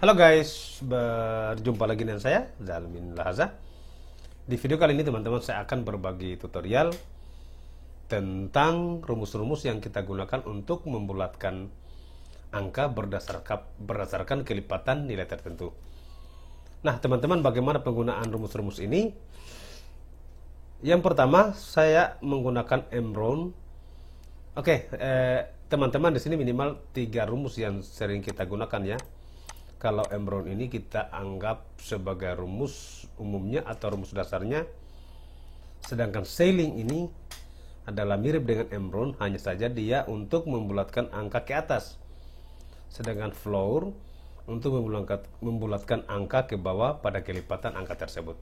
Halo guys, berjumpa lagi dengan saya Zalmin Lahaza. Di video kali ini teman-teman saya akan berbagi tutorial tentang rumus-rumus yang kita gunakan untuk membulatkan angka berdasarkan kelipatan nilai tertentu. Nah teman-teman, bagaimana penggunaan rumus-rumus ini? Yang pertama saya menggunakan M-round. Oke, teman-teman, di sini minimal 3 rumus yang sering kita gunakan ya. Kalau M-round ini kita anggap sebagai rumus umumnya atau rumus dasarnya. Sedangkan Sailing ini adalah mirip dengan M-round, hanya saja dia untuk membulatkan angka ke atas. Sedangkan Floor untuk membulatkan angka ke bawah pada kelipatan angka tersebut.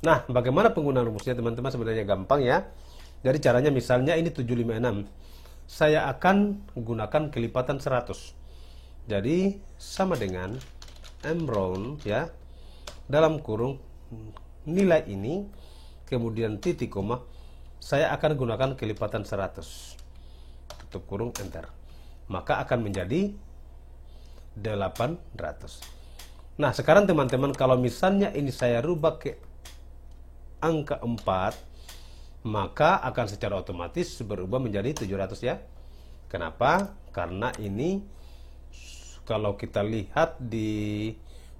Nah, bagaimana penggunaan rumusnya teman-teman? Sebenarnya gampang ya. Jadi caranya misalnya ini 756. Saya akan gunakan kelipatan 100. Jadi sama dengan M-round ya, dalam kurung nilai ini kemudian titik koma, saya akan gunakan kelipatan 100, tutup kurung, enter, maka akan menjadi 800. Nah sekarang teman-teman, kalau misalnya ini saya rubah ke angka 4, maka akan secara otomatis berubah menjadi 700 ya. Kenapa? Karena ini kalau kita lihat di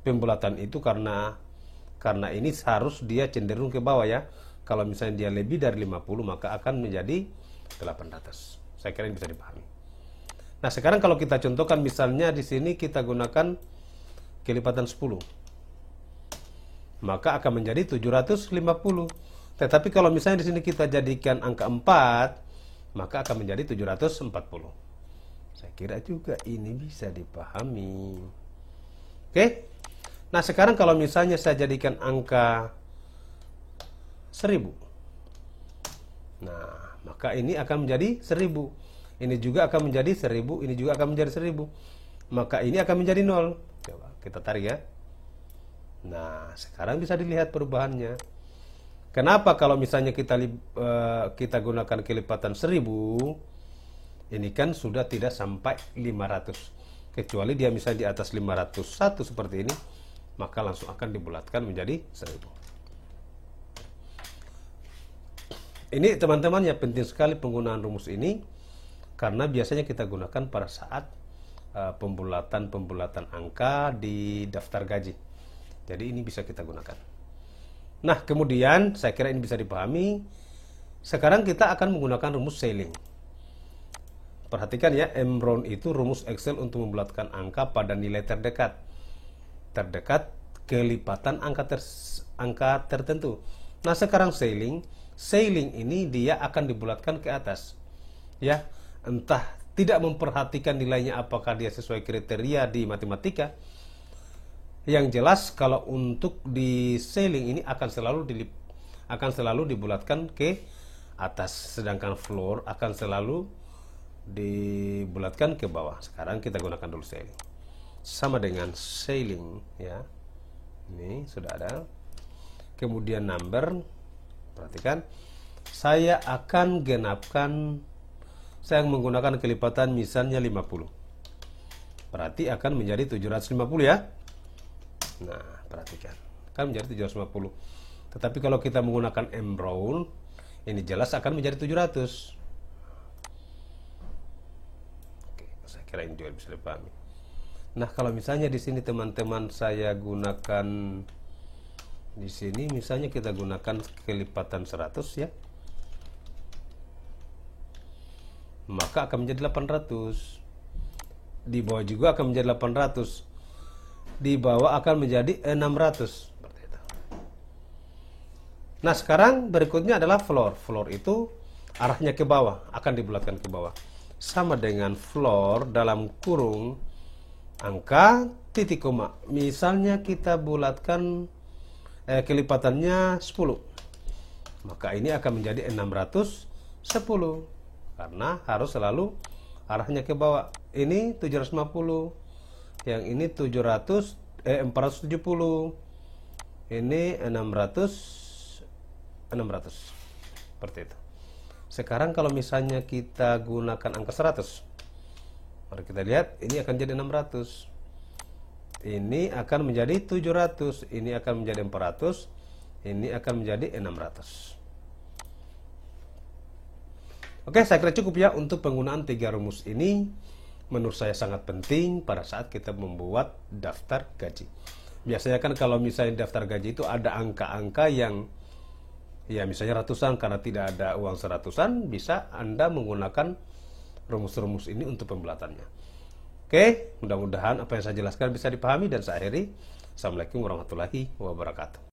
pembulatan itu, karena ini harus dia cenderung ke bawah ya. Kalau misalnya dia lebih dari 50, maka akan menjadi 800. Saya kira ini bisa dipahami. Nah sekarang kalau kita contohkan, misalnya di sini kita gunakan kelipatan 10, maka akan menjadi 750. Tetapi kalau misalnya di sini kita jadikan angka 4, maka akan menjadi 740. Saya kira juga ini bisa dipahami. Oke. Nah sekarang kalau misalnya saya jadikan angka 1000, nah maka ini akan menjadi 1000. Ini juga akan menjadi 1000. Ini juga akan menjadi 1000. Maka ini akan menjadi 0. Coba kita tarik ya. Nah sekarang bisa dilihat perubahannya. Kenapa kalau misalnya kita gunakan kelipatan 1000, ini kan sudah tidak sampai 500. Kecuali dia misalnya di atas 501 seperti ini, maka langsung akan dibulatkan menjadi 1000. Ini teman-teman ya, penting sekali penggunaan rumus ini, karena biasanya kita gunakan pada saat pembulatan angka di daftar gaji. Jadi ini bisa kita gunakan. Nah kemudian saya kira ini bisa dipahami. Sekarang kita akan menggunakan rumus Sailing. Perhatikan ya, M-round itu rumus Excel untuk membulatkan angka pada nilai terdekat kelipatan angka tertentu. Nah sekarang Sailing ini dia akan dibulatkan ke atas ya, entah tidak memperhatikan nilainya apakah dia sesuai kriteria di matematika. Yang jelas kalau untuk di Sailing ini akan selalu dibulatkan ke atas, sedangkan Floor akan selalu dibulatkan ke bawah. Sekarang kita gunakan dulu Sailing. Sama dengan Sailing ya. Ini sudah ada. Kemudian number. Perhatikan. Saya akan genapkan, saya menggunakan kelipatan misalnya 50. Berarti akan menjadi 750 ya. Nah, perhatikan. Akan menjadi 750. Tetapi kalau kita menggunakan M-round, ini jelas akan menjadi 700. Kira ini juga bisa dipahami. Nah kalau misalnya di sini teman-teman saya gunakan, di sini misalnya kita gunakan kelipatan 100 ya, maka akan menjadi 800. Di bawah juga akan menjadi 800. Di bawah akan menjadi 600. Seperti itu. Nah sekarang berikutnya adalah Floor. Floor itu arahnya ke bawah, akan dibulatkan ke bawah. Sama dengan Floor dalam kurung angka titik koma. Misalnya kita bulatkan kelipatannya 10, maka ini akan menjadi 610 karena harus selalu arahnya ke bawah. Ini 750, yang ini 470, ini 600 seperti itu. Sekarang kalau misalnya kita gunakan angka 100, mari kita lihat, ini akan jadi 600. ini akan menjadi 700, ini akan menjadi 400, ini akan menjadi 600. Oke, saya kira cukup ya untuk penggunaan 3 rumus ini. Menurut saya sangat penting pada saat kita membuat daftar gaji. Biasanya kan kalau misalnya daftar gaji itu ada angka-angka yang ya misalnya ratusan, karena tidak ada uang seratusan, bisa Anda menggunakan rumus-rumus ini untuk pembulatannya. Oke, mudah-mudahan apa yang saya jelaskan bisa dipahami dan saya akhiri. Assalamualaikum warahmatullahi wabarakatuh.